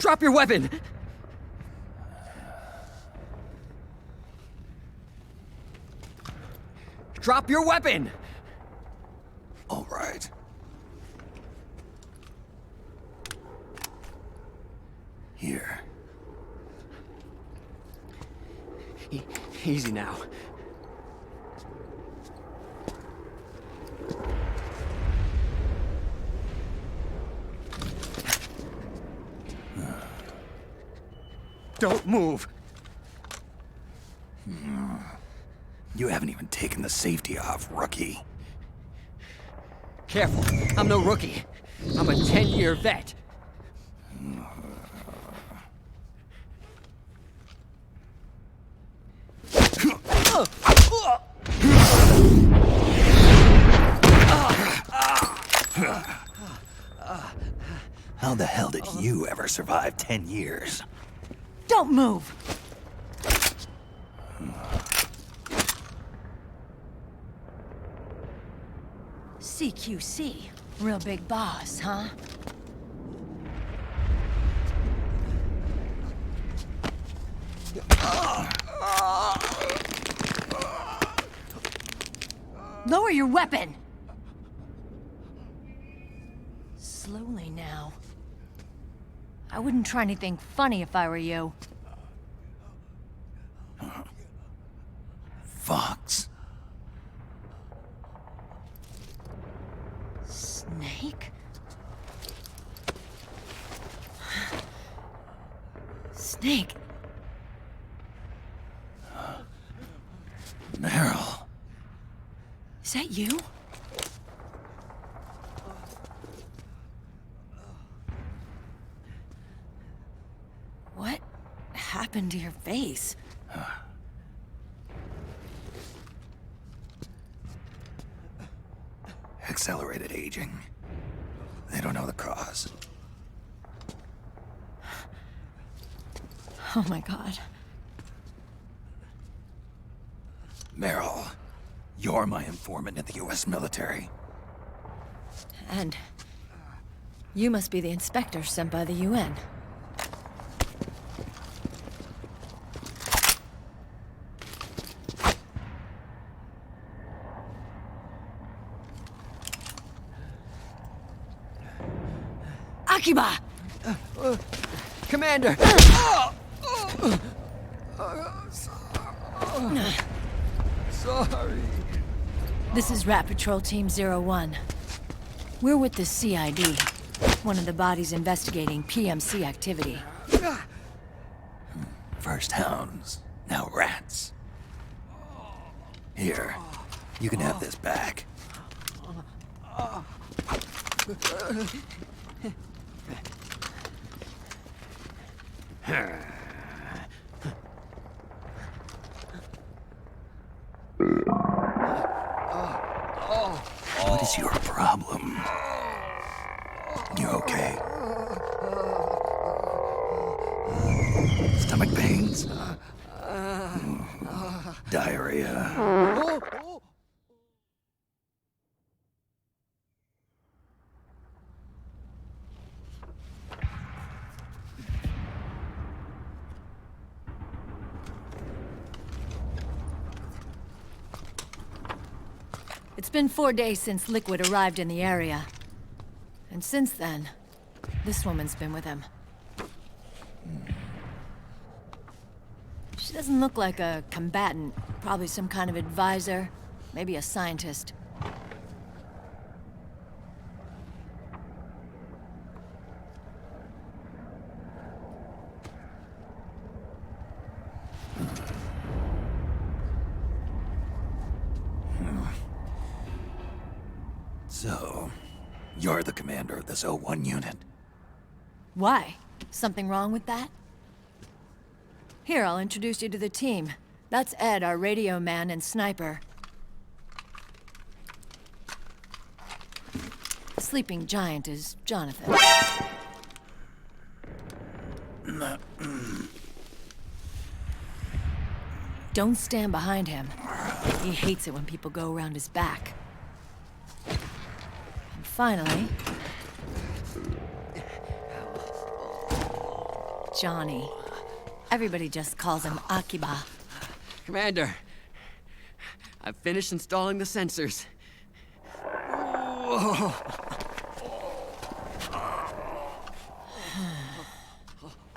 Drop your weapon! Drop your weapon! All right. Here. Easy now. Don't move. You haven't even taken the safety off, rookie. Careful, I'm no rookie. I'm a 10-year vet. How the hell did you ever survive 10 years? Don't move! CQC. Real big boss, huh? Lower your weapon! Slowly now. I wouldn't try anything funny if I were you. Fox. Snake? Snake? Meryl. Is that you? What happened to your face? Accelerated aging. They don't know the cause. Oh my god. Meryl, you're my informant in the US military. And you must be the inspector sent by the UN. Akiba! Commander! Sorry. This is Rat Patrol Team 01. We're with the CID, one of the bodies investigating PMC activity. First hounds, now rats. Here, you can have this back. What is your problem? You okay? Stomach pains? Diarrhea? It's been 4 days since Liquid arrived in the area. And since then, this woman's been with him. She doesn't look like a combatant. Probably some kind of advisor, maybe a scientist. So, you're the commander of this O1 unit? Why? Something wrong with that? Here, I'll introduce you to the team. That's Ed, our radio man and sniper. Sleeping giant is Jonathan. Don't stand behind him. He hates it when people go around his back. And finally... Johnny. Everybody just calls him Akiba. Commander, I've finished installing the sensors. Whoa.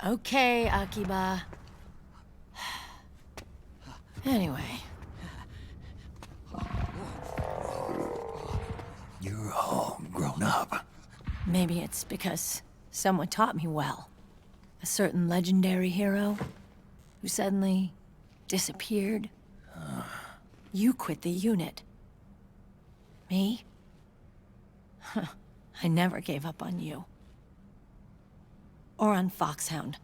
Okay, Akiba. Anyway. You're all grown up. Maybe it's because someone taught me well. A certain legendary hero who suddenly disappeared. You quit the unit. Me? I never gave up on you. Or on Foxhound.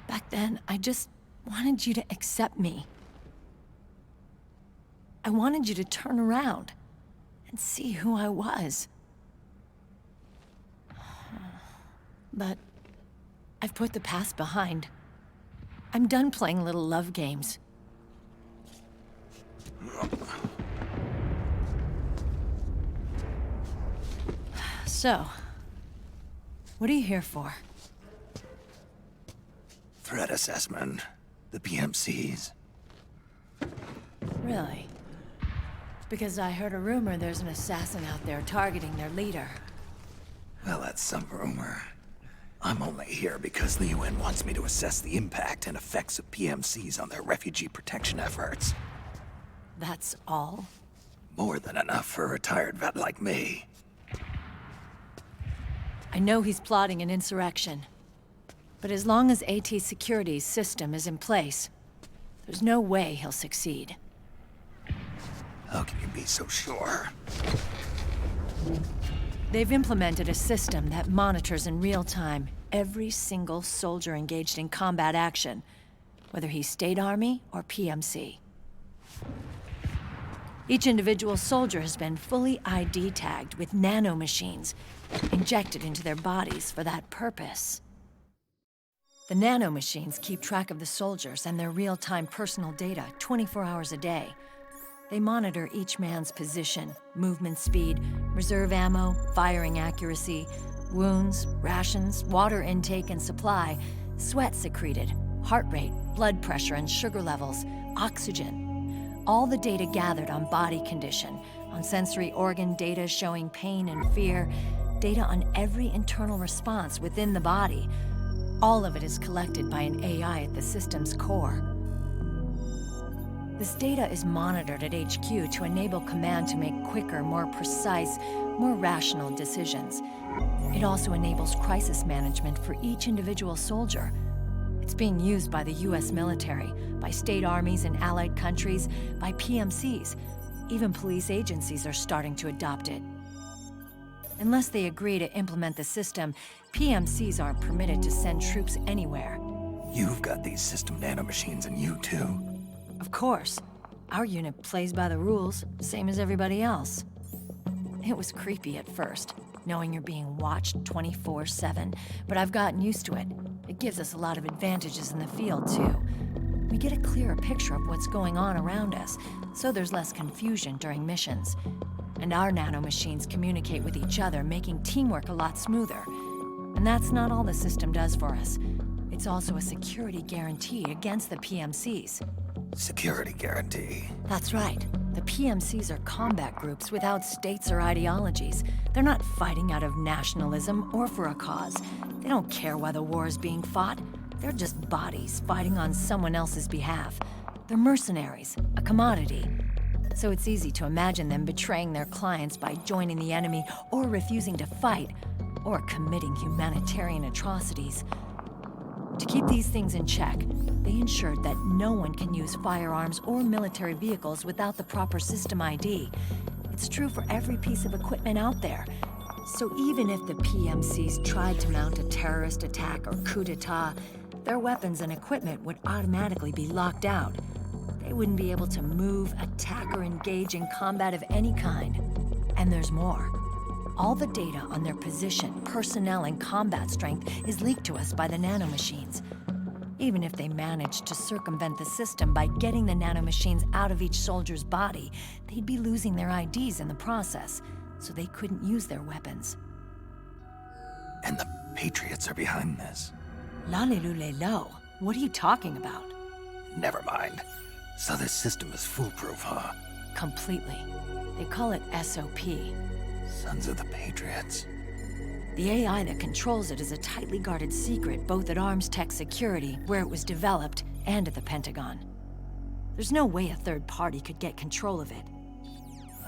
Back then, I just wanted you to accept me. I wanted you to turn around and see who I was. But I've put the past behind. I'm done playing little love games. So, what are you here for? Threat assessment. The PMCs. Really? Because I heard a rumor there's an assassin out there targeting their leader. Well, that's some rumor. I'm only here because the UN wants me to assess the impact and effects of PMCs on their refugee protection efforts. That's all? More than enough for a retired vet like me. I know he's plotting an insurrection. But as long as AT Security's system is in place, there's no way he'll succeed. How can you be so sure? They've implemented a system that monitors in real time every single soldier engaged in combat action, whether he's State Army or PMC. Each individual soldier has been fully ID tagged with nanomachines injected into their bodies for that purpose. The nanomachines keep track of the soldiers and their real-time personal data 24 hours a day. They monitor each man's position, movement speed, reserve ammo, firing accuracy, wounds, rations, water intake and supply, sweat secreted, heart rate, blood pressure and sugar levels, oxygen. All the data gathered on body condition, on sensory organ data showing pain and fear, data on every internal response within the body. All of it is collected by an AI at the system's core. This data is monitored at HQ to enable command to make quicker, more precise, more rational decisions. It also enables crisis management for each individual soldier. It's being used by the US military, by state armies in allied countries, by PMCs. Even police agencies are starting to adopt it. Unless they agree to implement the system, PMCs aren't permitted to send troops anywhere. You've got these system nanomachines in you too. Of course. Our unit plays by the rules, same as everybody else. It was creepy at first, knowing you're being watched 24/7, but I've gotten used to it. It gives us a lot of advantages in the field, too. We get a clearer picture of what's going on around us, so there's less confusion during missions. And our nanomachines communicate with each other, making teamwork a lot smoother. And that's not all the system does for us. It's also a security guarantee against the PMCs. Security guarantee. That's right. The PMCs are combat groups without states or ideologies. They're not fighting out of nationalism or for a cause. They don't care why the war is being fought. They're just bodies fighting on someone else's behalf. They're mercenaries, a commodity. So it's easy to imagine them betraying their clients by joining the enemy or refusing to fight, or committing humanitarian atrocities. To keep these things in check, they ensured that no one can use firearms or military vehicles without the proper system ID. It's true for every piece of equipment out there. So even if the PMCs tried to mount a terrorist attack or coup d'etat, their weapons and equipment would automatically be locked out. They wouldn't be able to move, attack, or engage in combat of any kind. And there's more. All the data on their position, personnel, and combat strength is leaked to us by the nanomachines. Even if they managed to circumvent the system by getting the nanomachines out of each soldier's body, they'd be losing their IDs in the process, so they couldn't use their weapons. And the Patriots are behind this. Lalilulelo. What are you talking about? Never mind. So this system is foolproof, huh? Completely. They call it SOP. Sons of the Patriots. The AI that controls it is a tightly guarded secret, both at Arms Tech Security, where it was developed, and at the Pentagon. There's no way a third party could get control of it.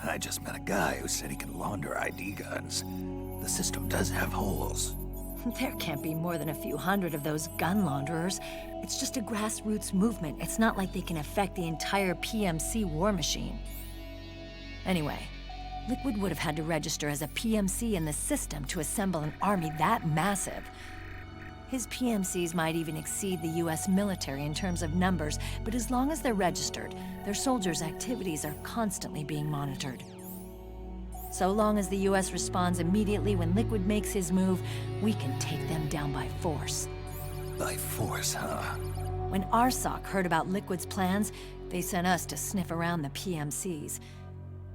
I just met a guy who said he can launder ID guns. The system does have holes. There can't be more than a few hundred of those gun launderers. It's just a grassroots movement. It's not like they can affect the entire PMC war machine. Anyway, Liquid would have had to register as a PMC in the system to assemble an army that massive. His PMCs might even exceed the US military in terms of numbers, but as long as they're registered, their soldiers' activities are constantly being monitored. So long as the US responds immediately when Liquid makes his move, we can take them down by force. By force, huh? When RSOC heard about Liquid's plans, they sent us to sniff around the PMCs.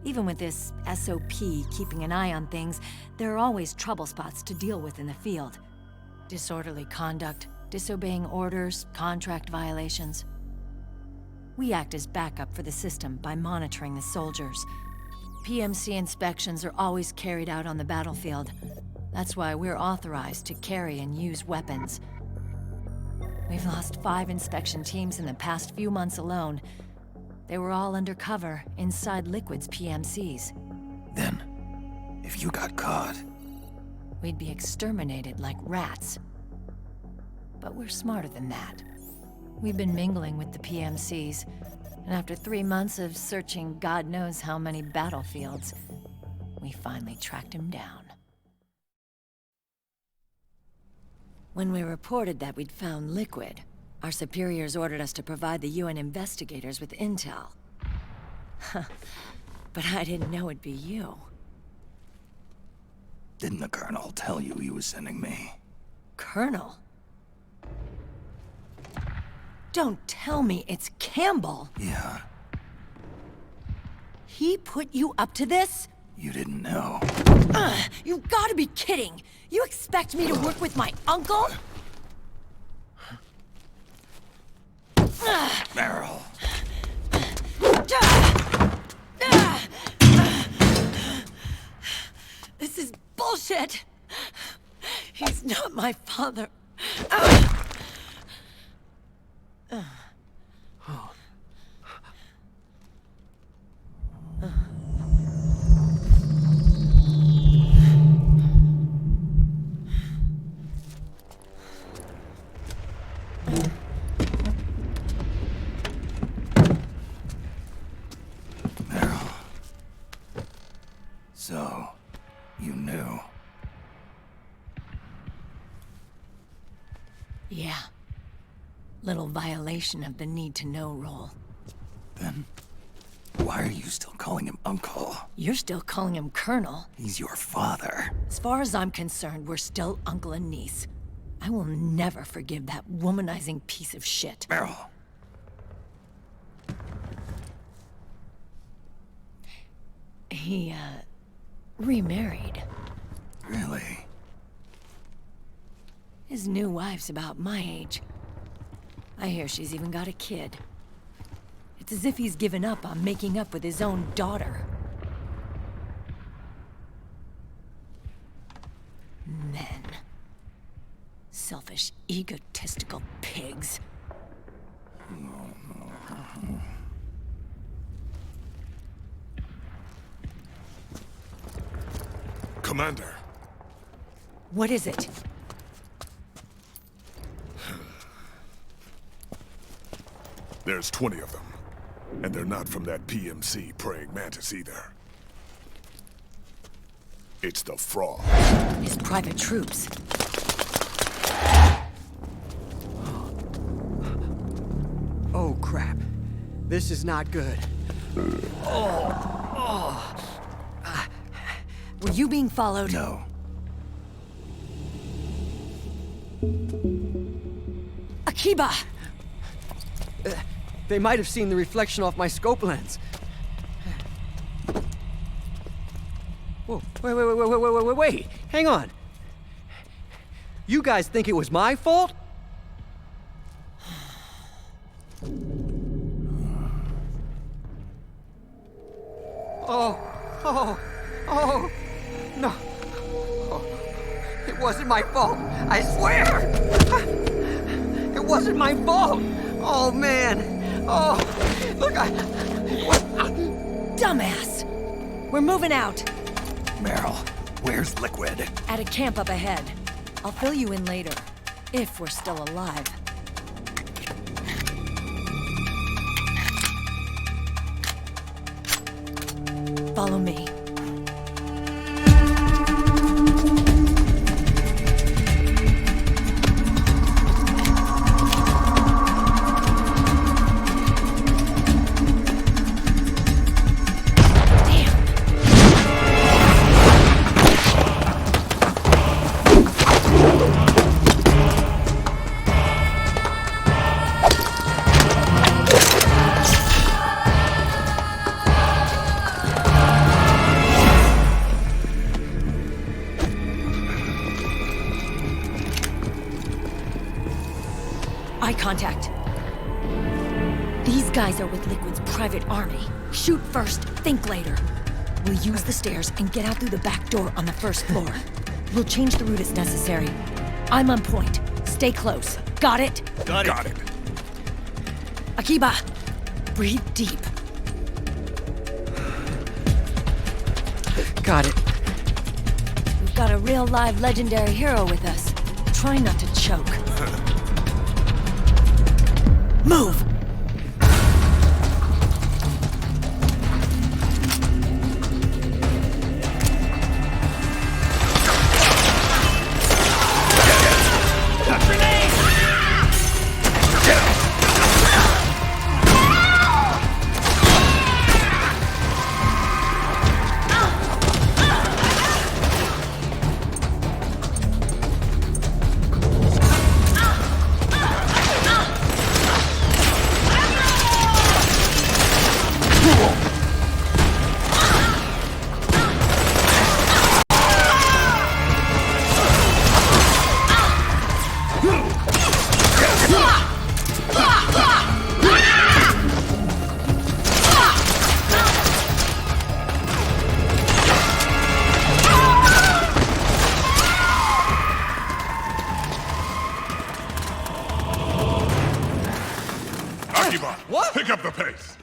Even with this SOP keeping an eye on things, there are always trouble spots to deal with in the field. Disorderly conduct, disobeying orders, contract violations. We act as backup for the system by monitoring the soldiers. PMC inspections are always carried out on the battlefield. That's why we're authorized to carry and use weapons. We've lost 5 inspection teams in the past few months alone. They were all undercover inside Liquid's PMCs. Then, if you got caught... We'd be exterminated like rats. But we're smarter than that. We've been mingling with the PMCs, and after 3 months of searching God knows how many battlefields, we finally tracked him down. When we reported that we'd found Liquid, our superiors ordered us to provide the UN investigators with intel. But I didn't know it'd be you. Didn't the Colonel tell you he was sending me? Colonel? Don't tell me it's Campbell! Yeah. He put you up to this? You didn't know. You gotta be kidding! You expect me to work with my uncle? Meryl. This is bullshit! He's not my father. Meryl. So, you knew. Yeah. Little violation of the need-to-know rule. Then, why are you still calling him Uncle? You're still calling him Colonel. He's your father. As far as I'm concerned, we're still uncle and niece. I will never forgive that womanizing piece of shit. Meryl. He, remarried. Really? His new wife's about my age. I hear she's even got a kid. It's as if he's given up on making up with his own daughter. Men. Selfish, egotistical pigs. Commander. What is it? There's 20 of them. And they're not from that PMC praying mantis either. It's the Frog. His private troops. Oh, crap. This is not good. Were you being followed? No. Akiba! They might have seen the reflection off my scope lens. Whoa, wait, hang on. You guys think it was my fault? Oh, no. Oh, it wasn't my fault, I swear! It wasn't my fault! Oh, man. Oh, look, Dumbass! We're moving out. Meryl, where's Liquid? At a camp up ahead. I'll fill you in later. If we're still alive. Follow me. Eye contact. These guys are with Liquid's private army. Shoot first, think later. We'll use the stairs and get out through the back door on the first floor. We'll change the route as necessary. I'm on point. Stay close. Got it? Got it. Akiba, breathe deep. got it. We've got a real live legendary hero with us. Try not to choke. Move! What? Pick up the pace.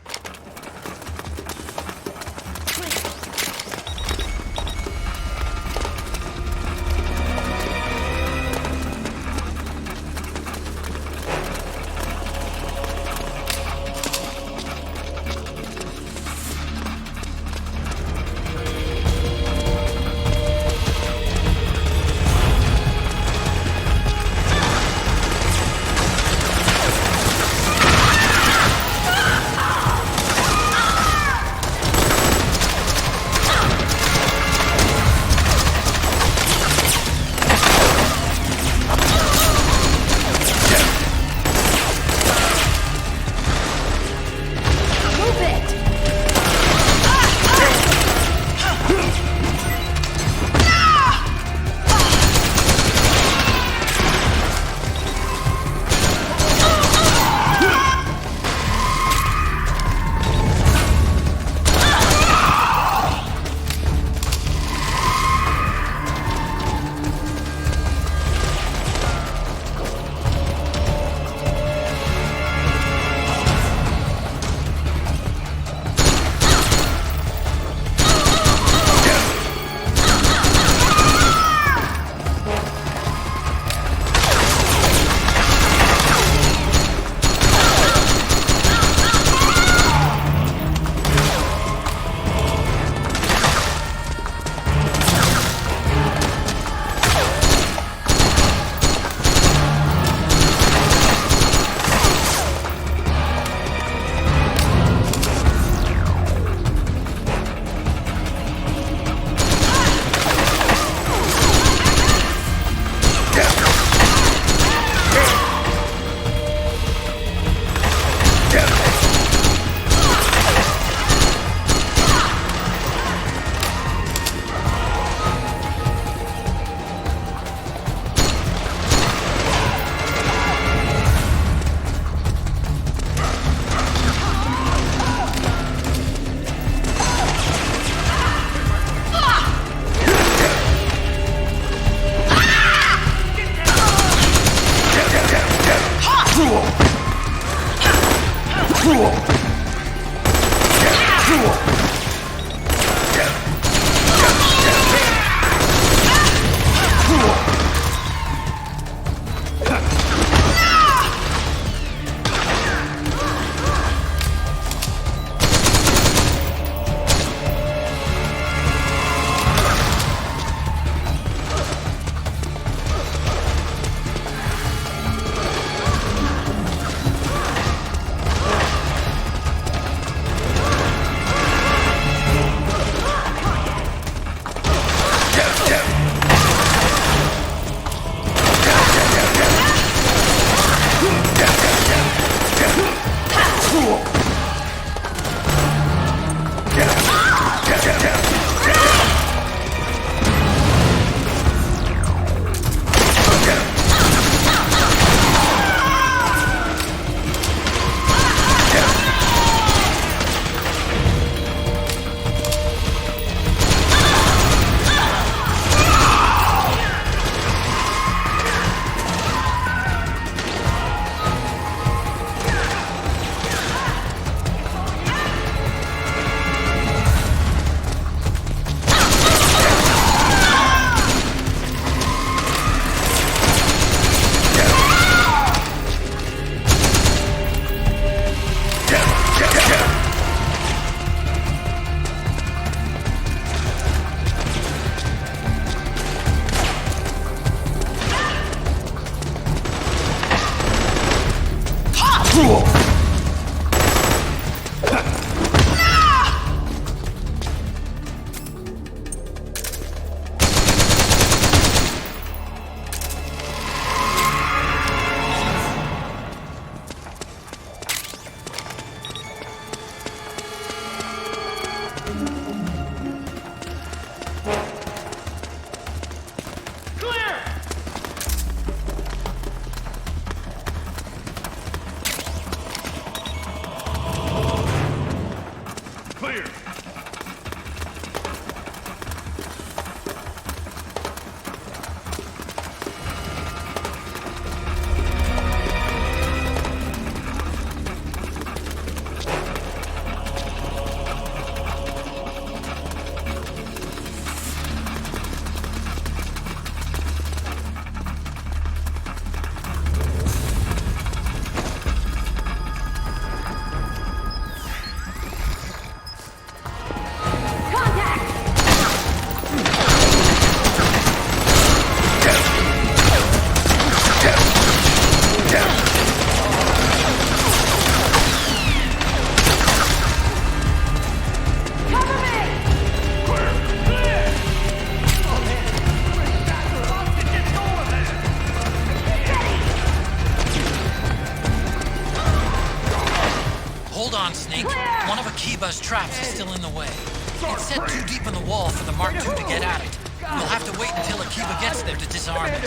Akiba's traps is still in the way. It's set too deep in the wall for the Mark II to get at it. You'll have to wait until Akiba gets there to disarm it.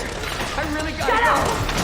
I really got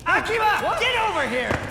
Akiba, get over here!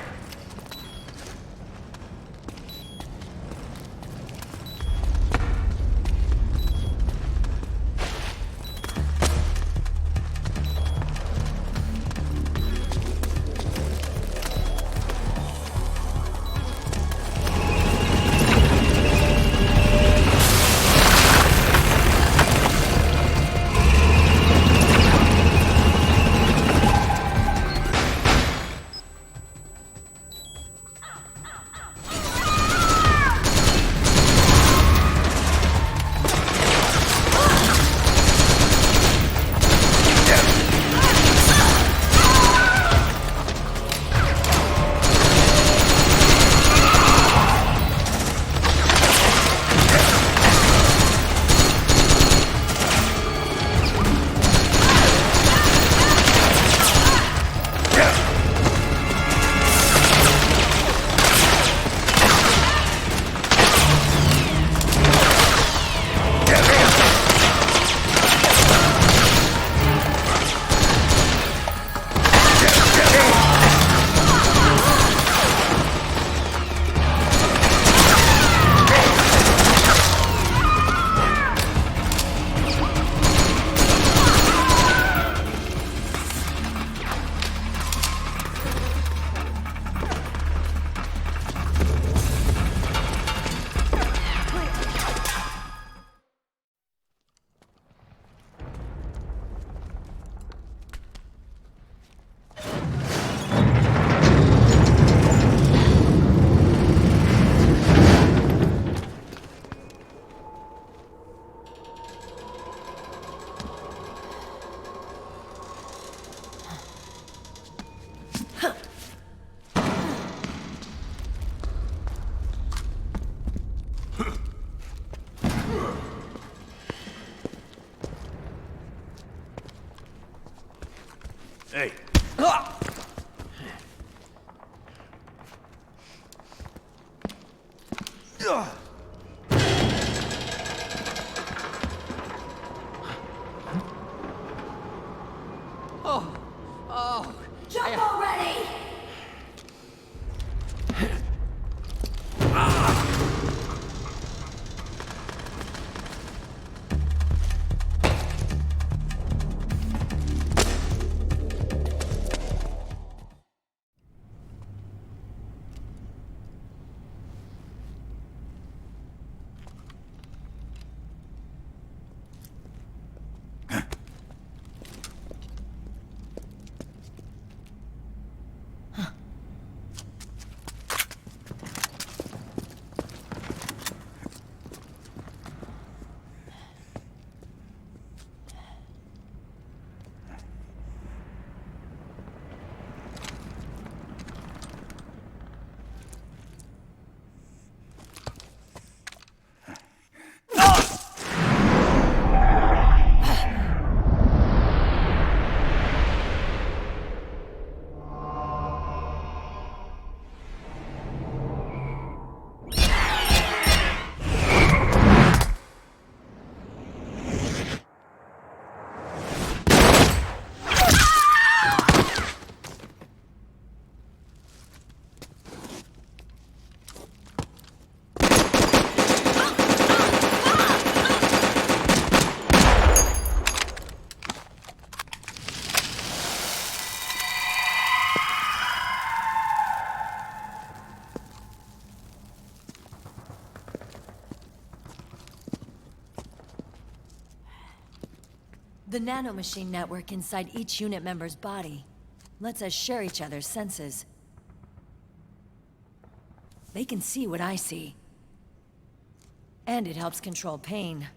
Hey, Jump already! The nanomachine network inside each unit member's body lets us share each other's senses. They can see what I see. And it helps control pain.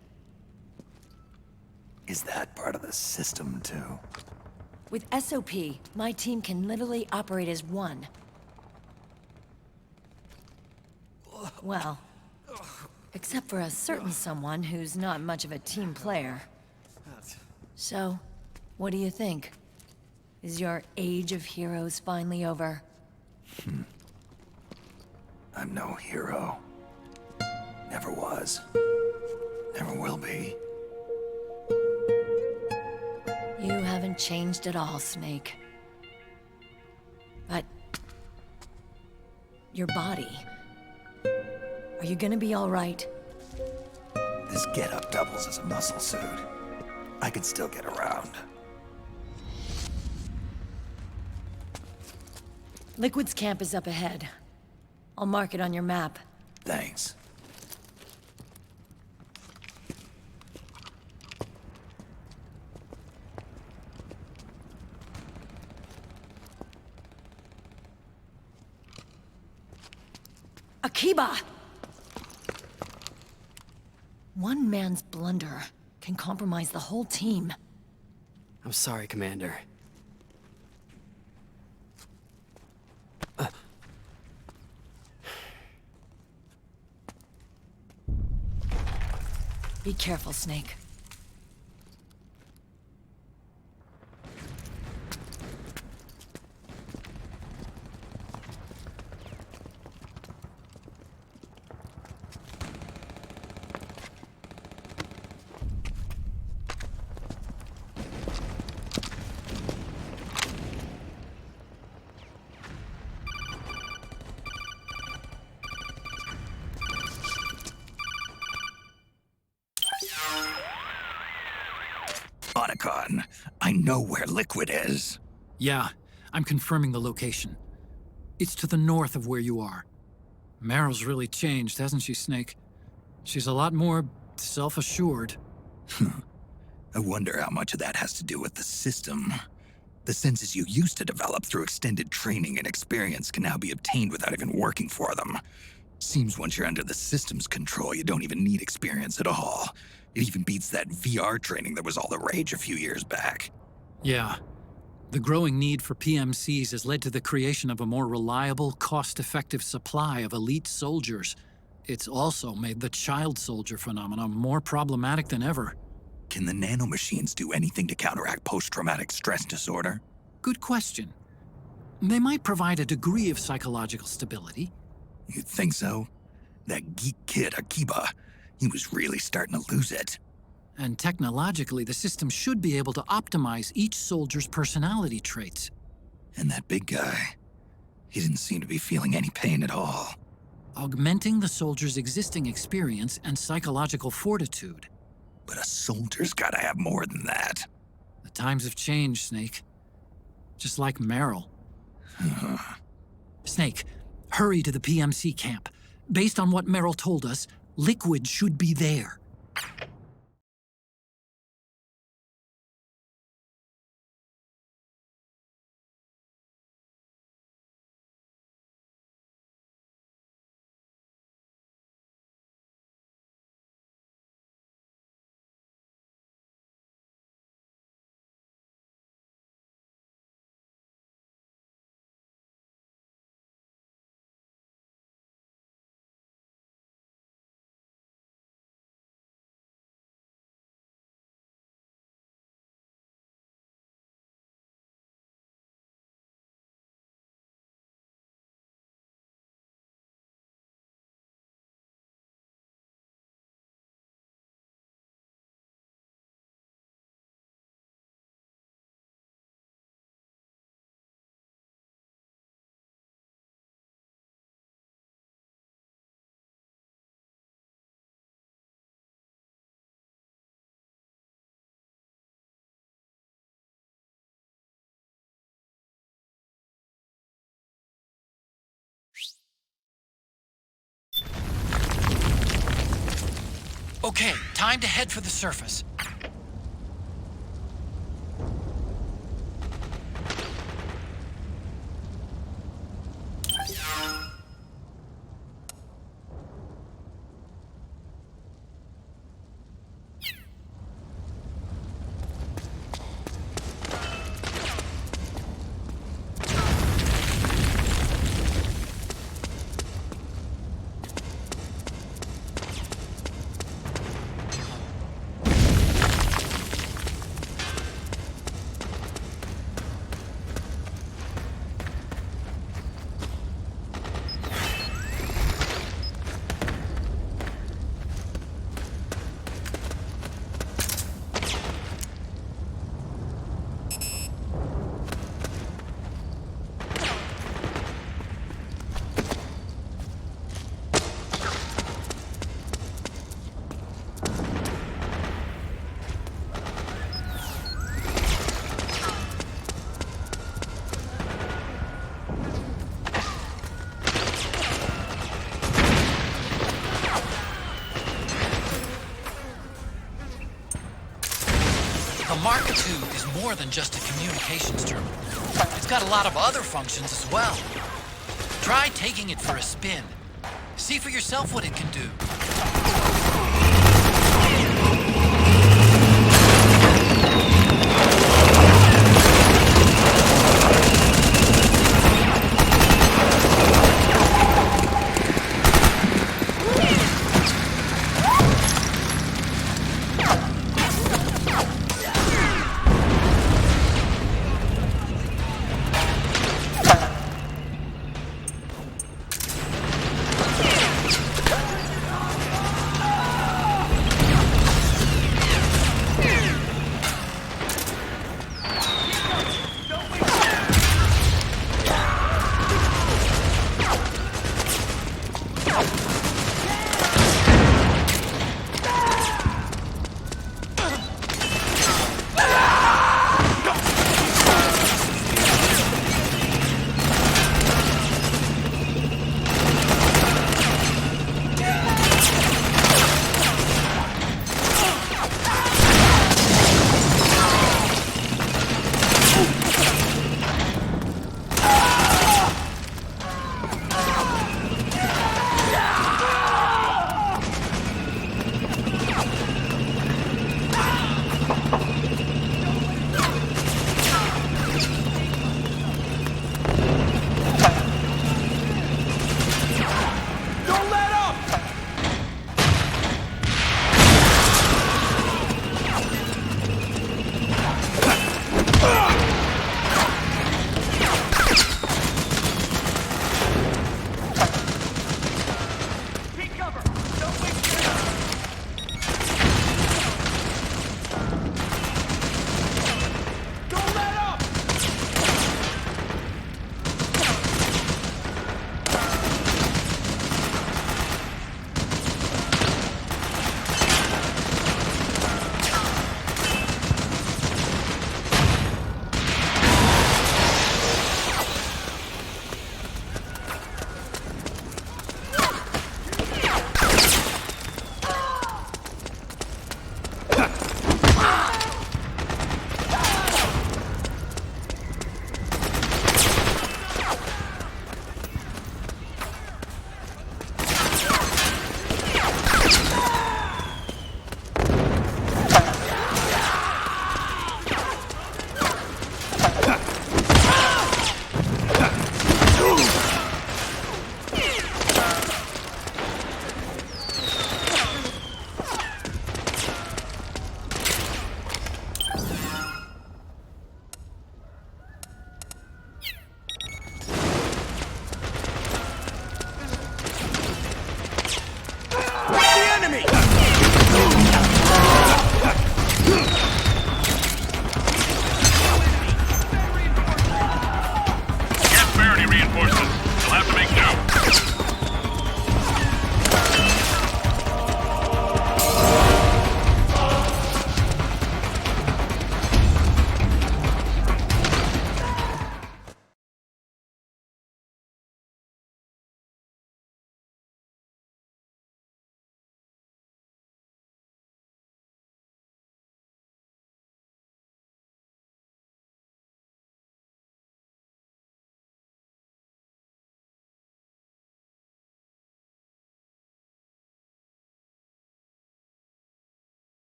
Is that part of the system, too? With SOP, my team can literally operate as one. Well, Except for a certain someone who's not much of a team player. So, what do you think? Is your age of heroes finally over? I'm no hero. Never was. Never will be. You haven't changed at all, Snake. But... your body... are you gonna be all right? This getup doubles as a muscle suit. I can still get around. Liquid's camp is up ahead. I'll mark it on your map. Thanks. Akiba! One man's blunder can compromise the whole team. I'm sorry, Commander. Be careful, Snake. Otacon, I know where Liquid is. Yeah, I'm confirming the location. It's to the north of where you are. Meryl's really changed, hasn't she, Snake? She's a lot more self-assured. I wonder how much of that has to do with the system. The senses you used to develop through extended training and experience can now be obtained without even working for them. Seems once you're under the system's control, you don't even need experience at all. It even beats that VR training that was all the rage a few years back. Yeah. The growing need for PMCs has led to the creation of a more reliable, cost-effective supply of elite soldiers. It's also made the child soldier phenomenon more problematic than ever. Can the nanomachines do anything to counteract post-traumatic stress disorder? Good question. They might provide a degree of psychological stability. You'd think so? That geek kid, Akiba, he was really starting to lose it. And technologically, the system should be able to optimize each soldier's personality traits. And that big guy, he didn't seem to be feeling any pain at all. Augmenting the soldier's existing experience and psychological fortitude. But a soldier's gotta have more than that. The times have changed, Snake. Just like Meryl. Snake, hurry to the PMC camp. Based on what Meryl told us, Liquid should be there. Okay, time to head for the surface. Mark II is more than just a communications terminal. It's got a lot of other functions as well. Try taking it for a spin. See for yourself what it can do.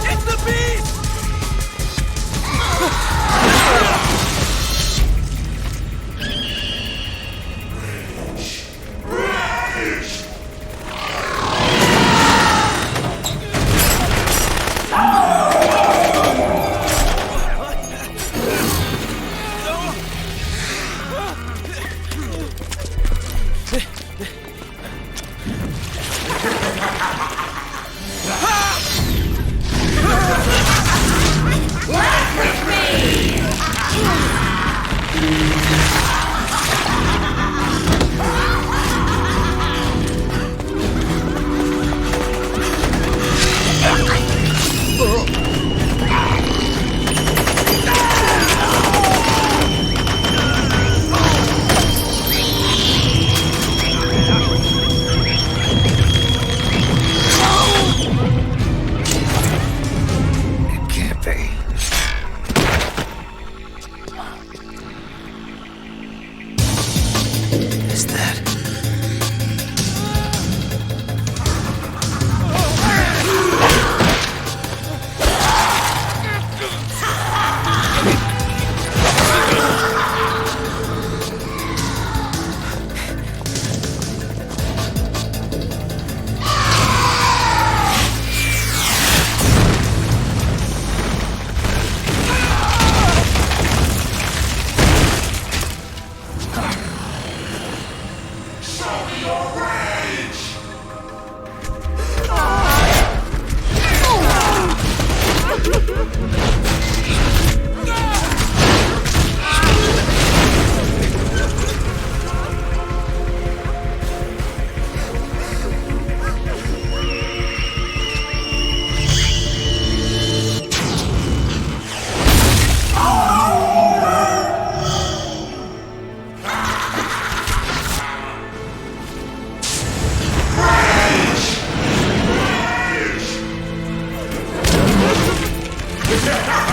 It's the beast! Is that... Yeah!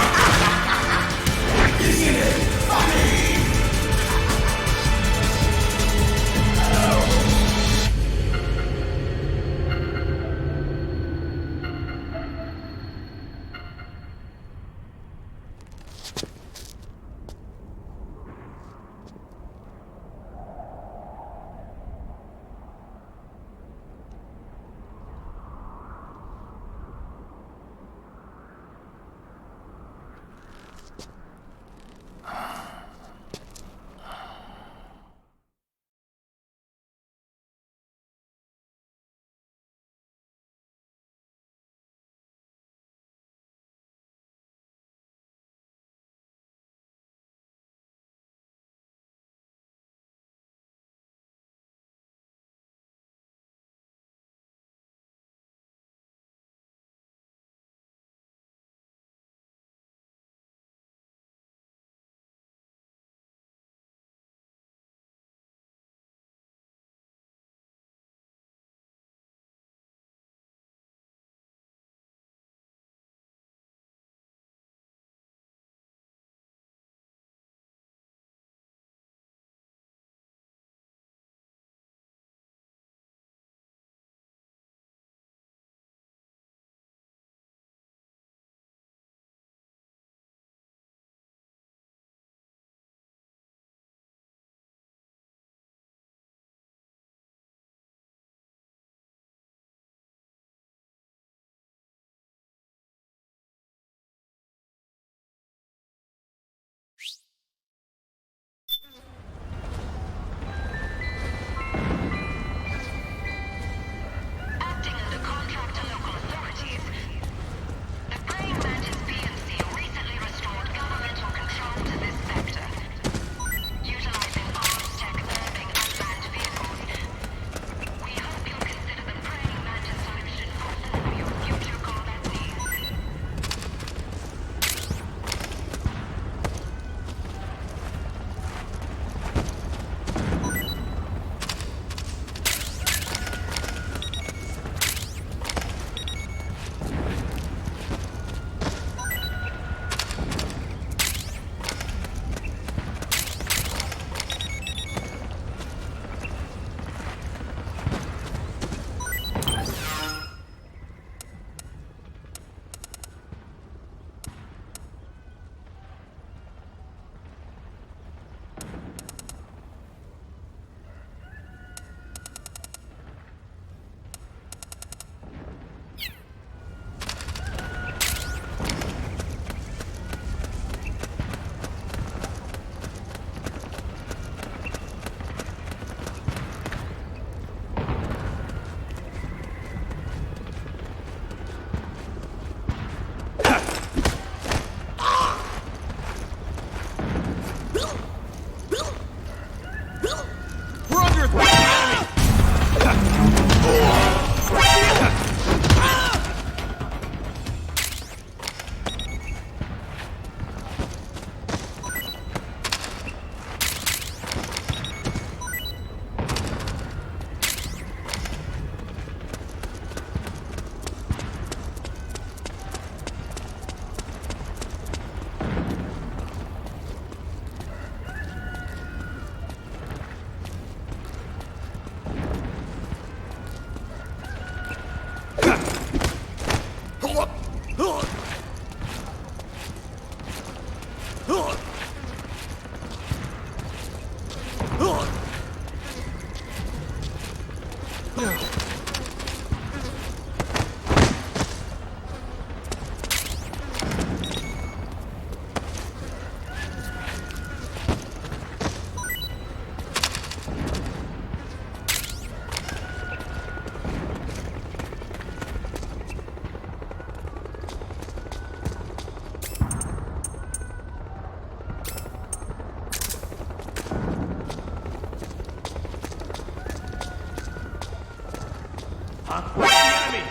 Huh? Where's the enemy?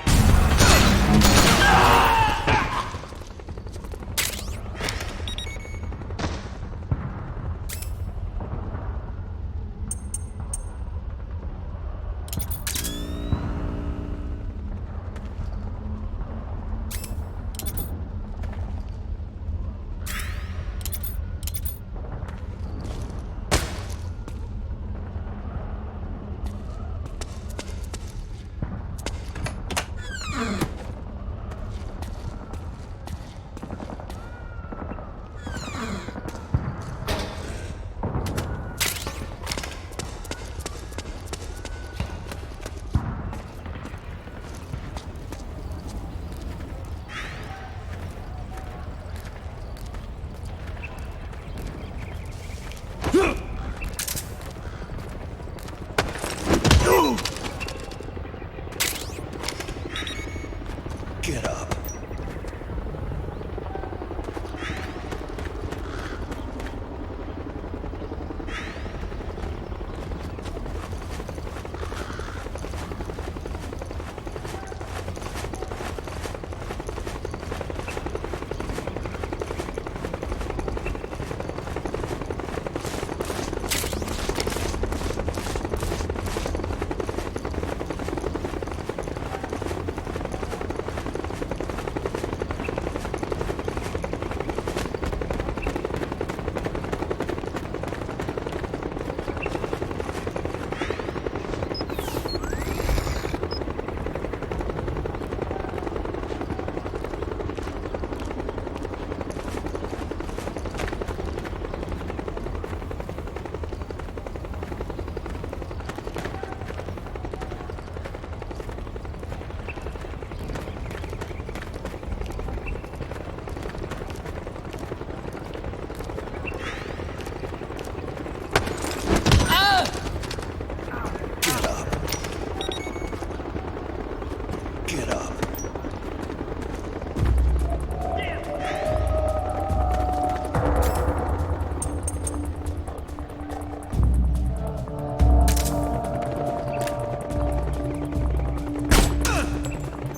Get up. Get up.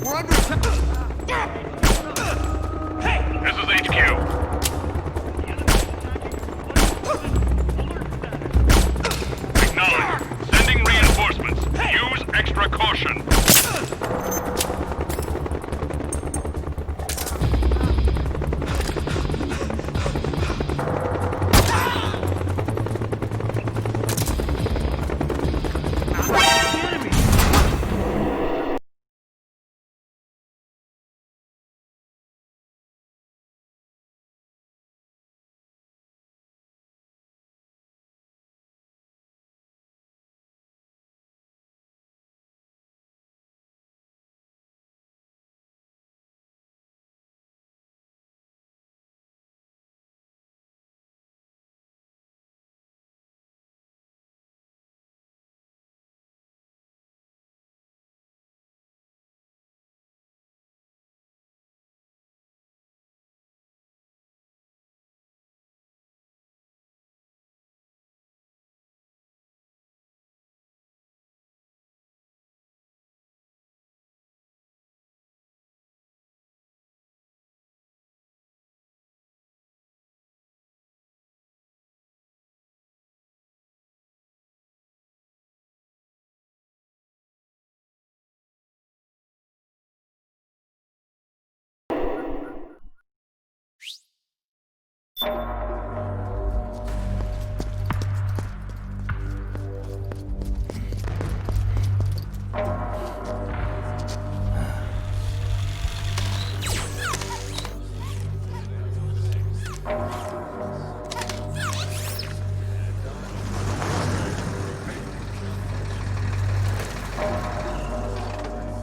We're under attack. Hey! This is HQ. Acknowledge. Sending reinforcements. Use extra caution.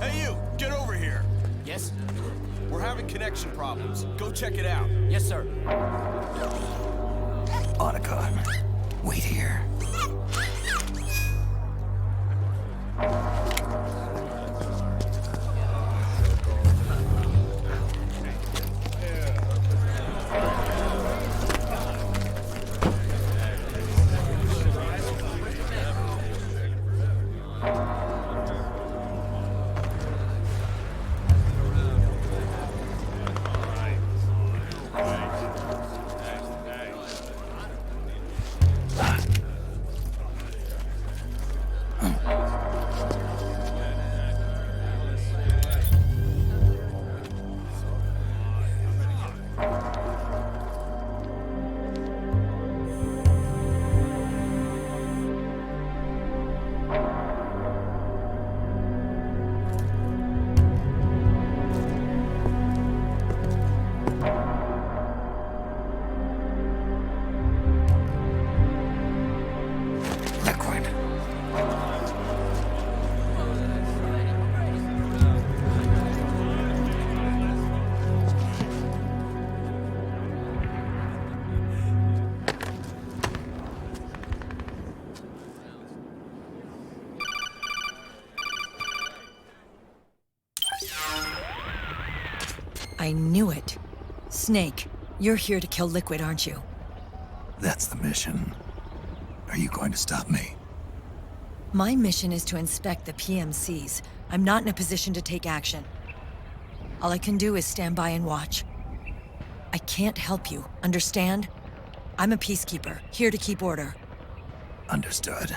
Hey you, get over here. Yes? We're having connection problems. Go check it out. Yes, sir. Otacon, wait here. Liquid. I knew it. Snake, you're here to kill Liquid, aren't you? That's the mission. Are you going to stop me? My mission is to inspect the PMCs. I'm not in a position to take action. All I can do is stand by and watch. I can't help you, understand? I'm a peacekeeper, here to keep order. Understood.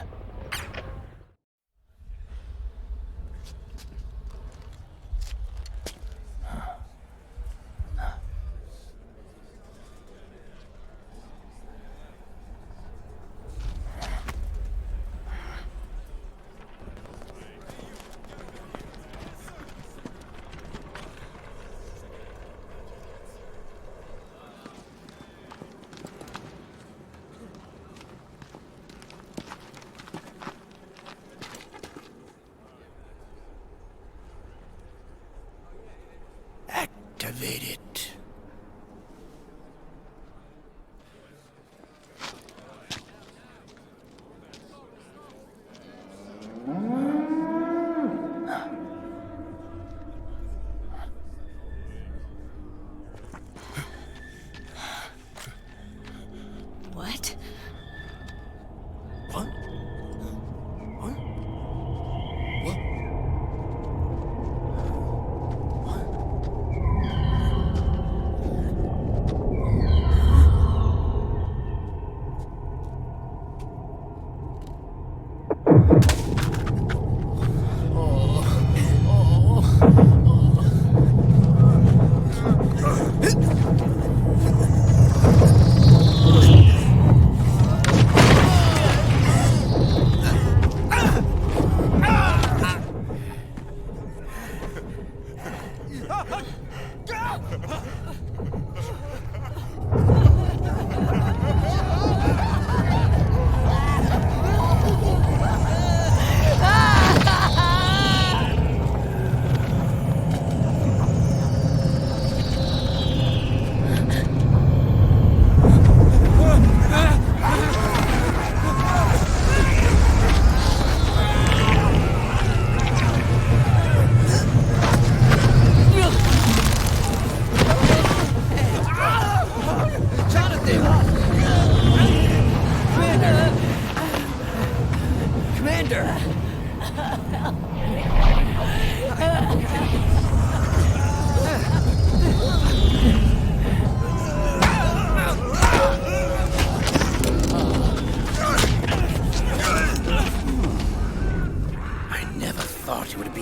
Activate it. What? What? What? What?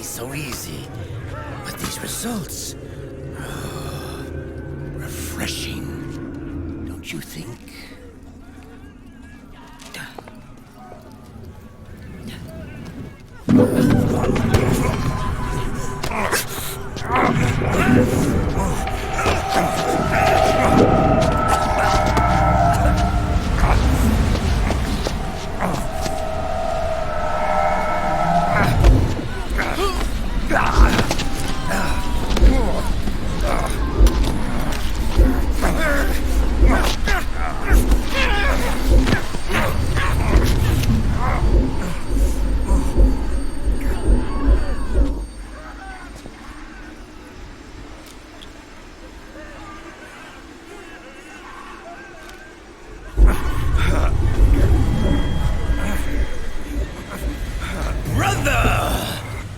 So easy. But these results... refreshing. Don't you think?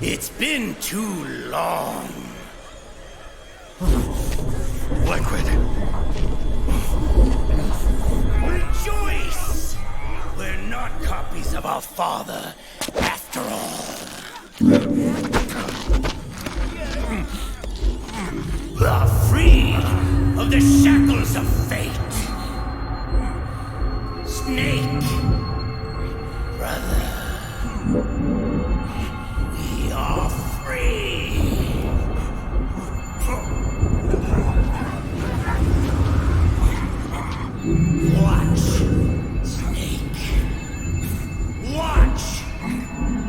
It's been too long. Liquid. Rejoice! We're not copies of our father. After after all. Are free of the shackles of fate. Snake, brother, we are free. Watch, Snake. Watch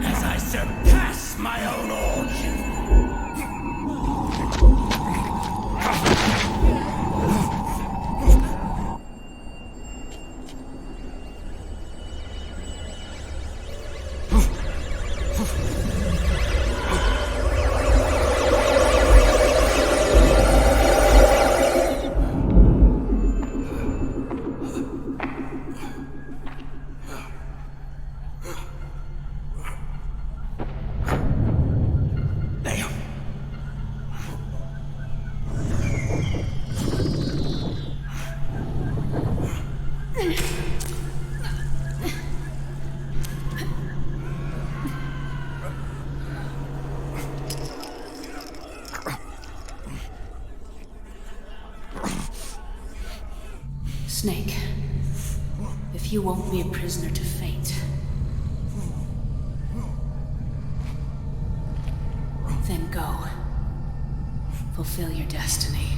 as I surpass my own origin. Snake, if you won't be a prisoner to fate, then go. Fulfill your destiny.